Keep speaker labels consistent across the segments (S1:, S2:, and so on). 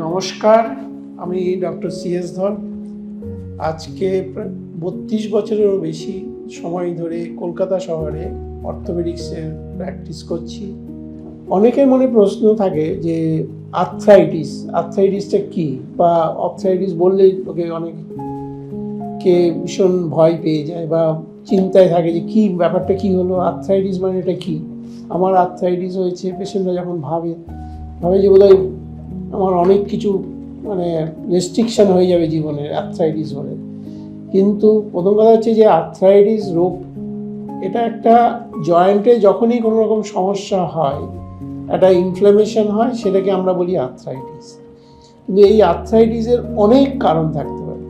S1: নমস্কার, আমি doctor CS ধর। আজকে 32 বছরেরও বেশি সময় ধরে কলকাতা শহরে অর্থোপেডিক্সের প্র্যাকটিস করছি। অনেকের মনে প্রশ্ন থাকে যে আর্থ্রাইটিসটা কী, বা আর্থ্রাইটিস বললেই লোকে অনেকে ভীষণ ভয় পেয়ে যায় বা চিন্তায় থাকে যে কী ব্যাপারটা, কী হলো আর্থ্রাইটিস, মানে এটা কী। আমার আর্থ্রাইটিস হয়েছে, পেশেন্টরা যখন ভাবে যে বোধহয় আমার অনেক কিছু রেস্ট্রিকশান হয়ে যাবে জীবনের আর্থ্রাইটিস হলে। কিন্তু প্রথম কথা হচ্ছে যে আর্থ্রাইটিস রোগ এটা একটা জয়েন্টে যখনই কোনো রকম সমস্যা হয়, একটা ইনফ্ল্যামেশন হয়, সেটাকে আমরা বলি আর্থ্রাইটিস। কিন্তু এই আর্থ্রাইটিসের অনেক কারণ থাকতে পারে,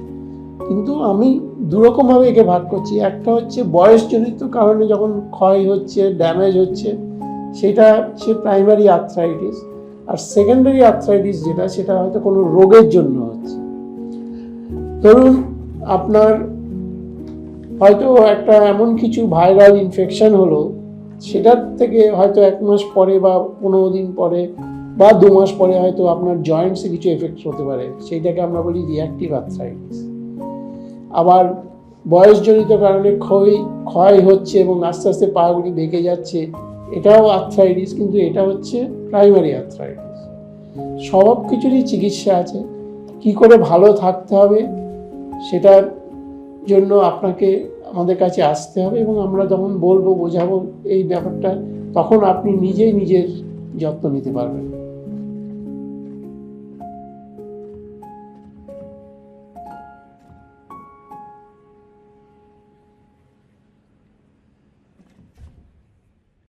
S1: কিন্তু আমি দুরকমভাবে একে ভাগ করছি। একটা হচ্ছে বয়সজনিত কারণে যখন ক্ষয় হচ্ছে, ড্যামেজ হচ্ছে, সেটা হচ্ছে প্রাইমারি আর্থ্রাইটিস। আর সেকেন্ডারি আর্থ্রাইটিস যেটা, সেটা হয়তো কোনো রোগের জন্য হচ্ছে। ধরুন আপনার হয়তো একটা এমন কিছু ভাইরাল ইনফেকশন হলো, সেটার থেকে হয়তো 1 মাস পরে বা 15 দিন পরে বা 2 মাস পরে হয়তো আপনার জয়েন্টসে কিছু এফেক্ট হতে পারে, সেইটাকে আমরা বলি রিঅ্যাক্টিভ আর্থ্রাইটিস। আবার বয়সজনিত কারণে ক্ষয় হচ্ছে এবং আস্তে আস্তে পাগুলি বেঁকে যাচ্ছে, এটাও আর্থ্রাইটিস, কিন্তু এটা হচ্ছে প্রাইমারি আর্থ্রাইটিস। সব কিছুরই চিকিৎসা আছে। কি করে ভালো থাকতে হবে সেটার জন্য আপনাকে আমাদের কাছে আসতে হবে, এবং আমরা যখন বলবো, বোঝাবো এই ব্যাপারটা, তখন আপনি নিজেই নিজের যত্ন নিতে পারবেন।